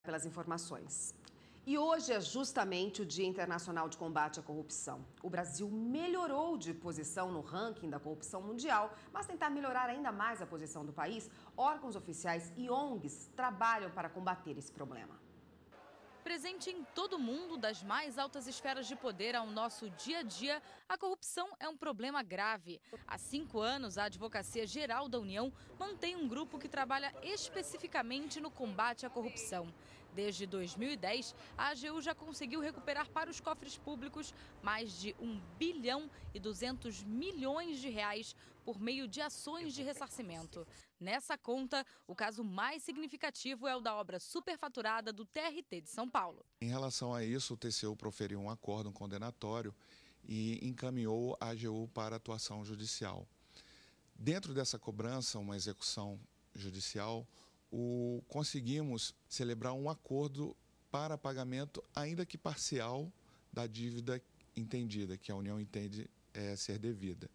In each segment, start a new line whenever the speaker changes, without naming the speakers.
Pelas informações. E hoje é justamente o Dia Internacional de Combate à Corrupção. O Brasil melhorou de posição no ranking da corrupção mundial, mas tentar melhorar ainda mais a posição do país, órgãos oficiais e ONGs trabalham para combater esse problema.
Presente em todo mundo, das mais altas esferas de poder ao nosso dia a dia, a corrupção é um problema grave. Há 5 anos, a Advocacia Geral da União mantém um grupo que trabalha especificamente no combate à corrupção. Desde 2010, a AGU já conseguiu recuperar para os cofres públicos mais de 1 bilhão e 200 milhões de reais por meio de ações de ressarcimento. Nessa conta, o caso mais significativo é o da obra superfaturada do TRT de São Paulo.
Em relação a isso, o TCU proferiu um acórdão condenatório e encaminhou a AGU para atuação judicial. Dentro dessa cobrança, uma execução judicial, conseguimos celebrar um acordo para pagamento, ainda que parcial, da dívida entendida, que a União entende ser devida.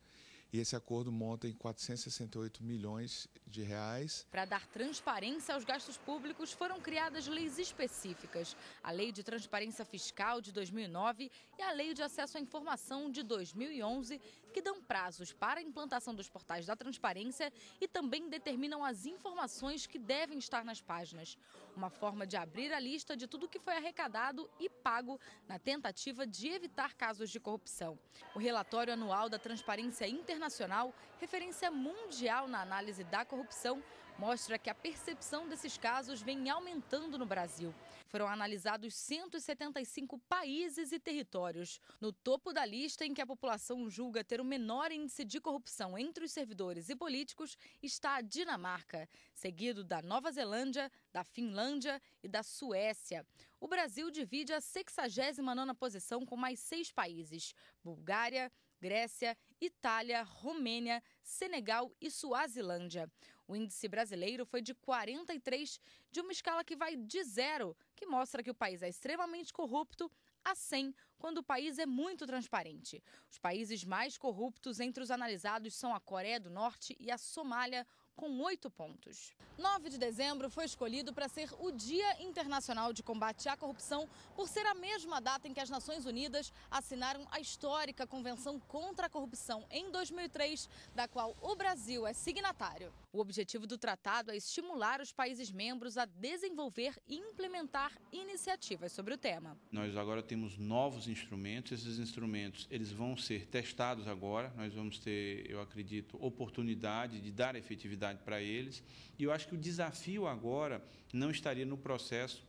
E esse acordo monta em 468 milhões de reais.
Para dar transparência aos gastos públicos, foram criadas leis específicas. A Lei de Transparência Fiscal de 2009 e a Lei de Acesso à Informação de 2011, que dão prazos para a implantação dos portais da transparência e também determinam as informações que devem estar nas páginas. Uma forma de abrir a lista de tudo que foi arrecadado e pago na tentativa de evitar casos de corrupção. O relatório anual da Transparência Internacional, referência mundial na análise da corrupção, mostra que a percepção desses casos vem aumentando no Brasil. Foram analisados 175 países e territórios. No topo da lista, em que a população julga ter o menor índice de corrupção entre os servidores e políticos, está a Dinamarca, seguido da Nova Zelândia, da Finlândia e da Suécia. O Brasil divide a 69ª posição com mais 6 países: Bulgária, Grécia, Itália, Romênia, Senegal e Suazilândia. O índice brasileiro foi de 43, de uma escala que vai de 0, que mostra que o país é extremamente corrupto, a 100, quando o país é muito transparente. Os países mais corruptos entre os analisados são a Coreia do Norte e a Somália, com 8 pontos. 9 de dezembro foi escolhido para ser o Dia Internacional de Combate à Corrupção, por ser a mesma data em que as Nações Unidas assinaram a histórica Convenção contra a Corrupção em 2003, da qual o Brasil é signatário. O objetivo do tratado é estimular os países membros a desenvolver e implementar iniciativas sobre o tema.
Nós agora temos novos instrumentos, esses instrumentos eles vão ser testados agora, nós vamos ter, eu acredito, oportunidade de dar efetividade para eles, e eu acho que o desafio agora não estaria no processo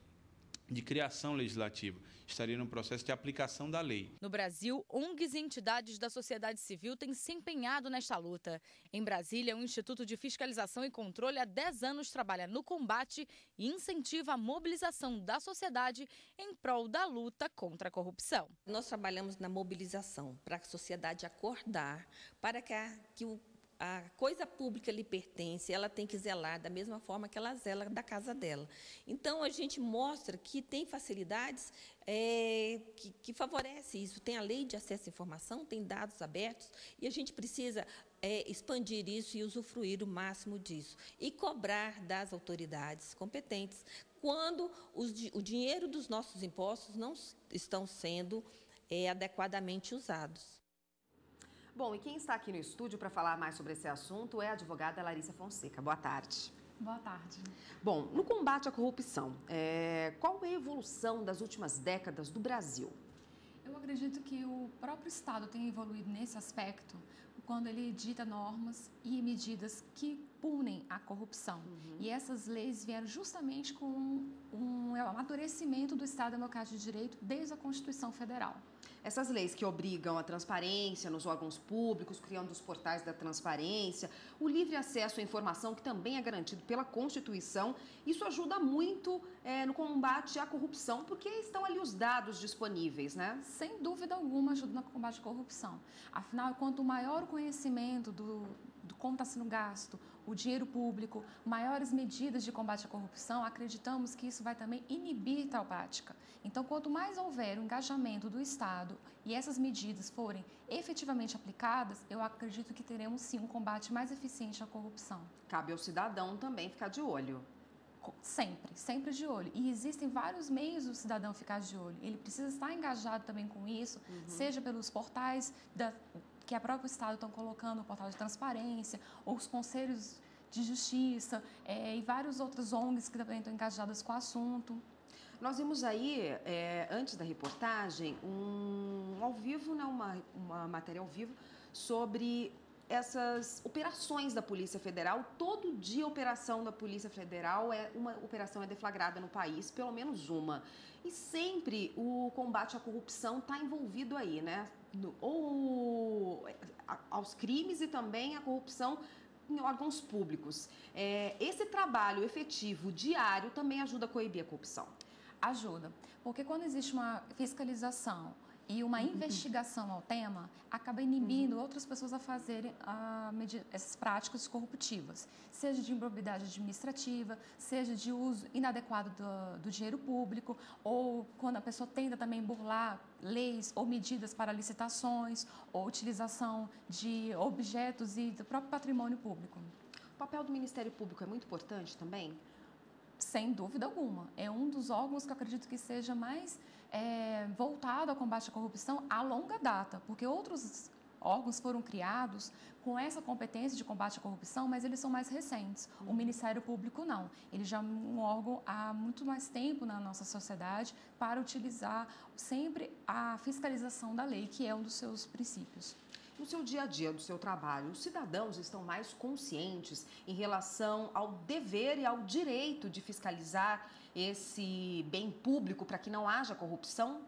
de criação legislativa, estaria no processo de aplicação da lei.
No Brasil, ONGs e entidades da sociedade civil têm se empenhado nesta luta. Em Brasília, o Instituto de Fiscalização e Controle há 10 anos trabalha no combate e incentiva a mobilização da sociedade em prol da luta contra a corrupção.
Nós trabalhamos na mobilização para a sociedade acordar, para que a coisa pública lhe pertence, ela tem que zelar da mesma forma que ela zela da casa dela. Então, a gente mostra que tem facilidades que favorecem isso. Tem a lei de acesso à informação, tem dados abertos, e a gente precisa expandir isso e usufruir o máximo disso. E cobrar das autoridades competentes quando o dinheiro dos nossos impostos não estão sendo adequadamente usados.
Bom, e quem está aqui no estúdio para falar mais sobre esse assunto é a advogada Larissa Fonseca. Boa tarde.
Boa tarde.
Bom, no combate à corrupção, qual é a evolução das últimas décadas do Brasil?
Eu acredito que o próprio Estado tem evoluído nesse aspecto quando ele edita normas e medidas que punem a corrupção. E essas leis vieram justamente com um amadurecimento do Estado Democrático de Direito desde a Constituição Federal.
Essas leis que obrigam a transparência nos órgãos públicos, criando os portais da transparência, o livre acesso à informação, que também é garantido pela Constituição, isso ajuda muito no combate à corrupção, porque estão ali os dados disponíveis, né?
Sem dúvida alguma ajuda no combate à corrupção. Afinal, quanto maior o conhecimento do como está sendo gasto o dinheiro público, maiores medidas de combate à corrupção, acreditamos que isso vai também inibir tal prática. Então, quanto mais houver o engajamento do Estado e essas medidas forem efetivamente aplicadas, eu acredito que teremos sim um combate mais eficiente à corrupção.
Cabe ao cidadão também ficar de olho.
Sempre de olho. E existem vários meios do cidadão ficar de olho. Ele precisa estar engajado também com isso, seja pelos portais que a próprio Estado estão colocando, o portal de transparência, ou os conselhos de justiça, e várias outras ONGs que também estão engajadas com o assunto.
Nós vimos aí, antes da reportagem, ao vivo, né, uma matéria ao vivo sobre essas operações da Polícia Federal. Todo dia a operação da Polícia Federal uma operação é deflagrada no país, pelo menos uma. E sempre o combate à corrupção está envolvido aí, né? Aos crimes e também à corrupção em órgãos públicos. Esse trabalho efetivo, diário, também ajuda a coibir a corrupção.
Ajuda, porque quando existe uma fiscalização e uma investigação ao tema, acaba inibindo outras pessoas a fazerem essas práticas corruptivas, seja de improbidade administrativa, seja de uso inadequado do dinheiro público, ou quando a pessoa tenta também burlar leis ou medidas para licitações, ou utilização de objetos e do próprio patrimônio público.
O papel do Ministério Público é muito importante também?
Sem dúvida alguma. É um dos órgãos que eu acredito que seja mais voltado ao combate à corrupção a longa data, porque outros órgãos foram criados com essa competência de combate à corrupção, mas eles são mais recentes. O Ministério Público não. Ele já é um órgão há muito mais tempo na nossa sociedade para utilizar sempre a fiscalização da lei, que é um dos seus princípios.
No seu dia a dia do seu trabalho, os cidadãos estão mais conscientes em relação ao dever e ao direito de fiscalizar esse bem público para que não haja corrupção?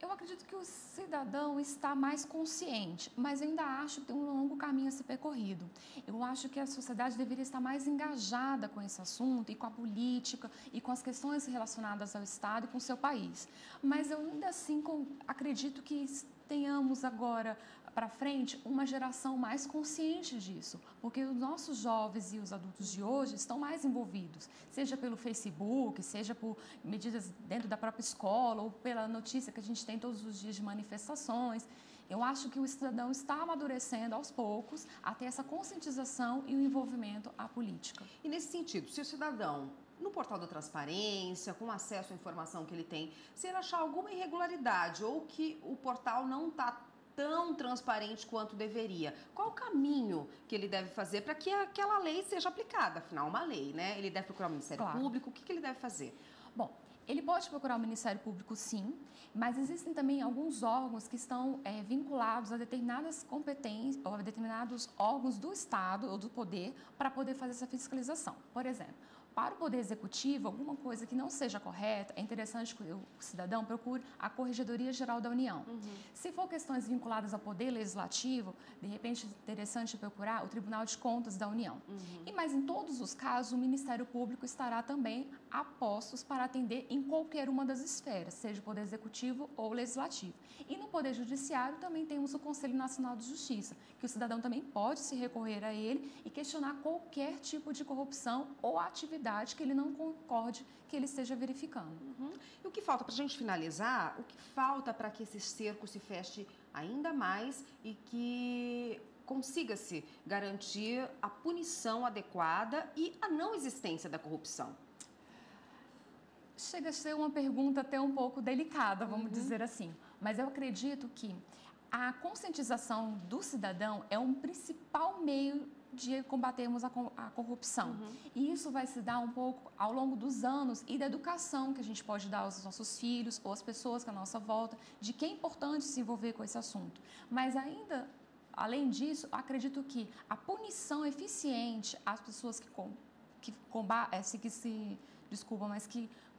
Eu acredito que o cidadão está mais consciente, mas ainda acho que tem um longo caminho a ser percorrido. Eu acho que a sociedade deveria estar mais engajada com esse assunto e com a política e com as questões relacionadas ao Estado e com o seu país. Mas eu ainda assim acredito que tenhamos agora para frente uma geração mais consciente disso, porque os nossos jovens e os adultos de hoje estão mais envolvidos, seja pelo Facebook, seja por medidas dentro da própria escola ou pela notícia que a gente tem todos os dias de manifestações. Eu acho que o cidadão está amadurecendo aos poucos a ter essa conscientização e o envolvimento à política.
E nesse sentido, se o cidadão no portal da transparência, com acesso à informação que ele tem, se ele achar alguma irregularidade ou que o portal não está tão transparente quanto deveria, qual o caminho que ele deve fazer para que aquela lei seja aplicada? Afinal, uma lei, né? Ele deve procurar o Ministério Público, o que ele deve fazer?
Bom, ele pode procurar o Ministério Público, sim, mas existem também alguns órgãos que estão vinculados a determinadas competências ou a determinados órgãos do Estado ou do poder para poder fazer essa fiscalização. Por exemplo, para o Poder Executivo, alguma coisa que não seja correta, é interessante que o cidadão procure a Corregedoria Geral da União. Se for questões vinculadas ao Poder Legislativo, de repente é interessante procurar o Tribunal de Contas da União. Mas em todos os casos, o Ministério Público estará também a postos para atender em qualquer uma das esferas, seja o Poder Executivo ou Legislativo. E no Poder Judiciário também temos o Conselho Nacional de Justiça, que o cidadão também pode se recorrer a ele e questionar qualquer tipo de corrupção ou atividade que ele não concorde que ele esteja verificando.
E o que falta, para a gente finalizar, o que falta para que esse cerco se feche ainda mais e que consiga-se garantir a punição adequada e a não existência da corrupção?
Chega a ser uma pergunta até um pouco delicada, vamos dizer assim. Mas eu acredito que a conscientização do cidadão é um principal meio de combatermos a corrupção. E isso vai se dar um pouco ao longo dos anos e da educação que a gente pode dar aos nossos filhos ou às pessoas que à nossa volta, de que é importante se envolver com esse assunto. Mas ainda, além disso, acredito que a punição eficiente às pessoas que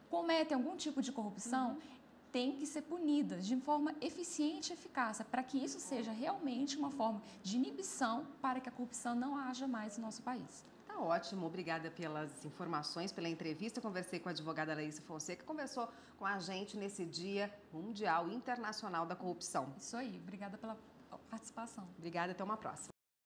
cometem algum tipo de corrupção tem que ser punidas de forma eficiente e eficaz, para que isso seja realmente uma forma de inibição para que a corrupção não haja mais no nosso país.
Tá ótimo, obrigada pelas informações, pela entrevista. Eu conversei com a advogada Laísa Fonseca, que conversou com a gente nesse Dia Mundial Internacional da Corrupção.
Isso aí, obrigada pela participação.
Obrigada, até uma próxima.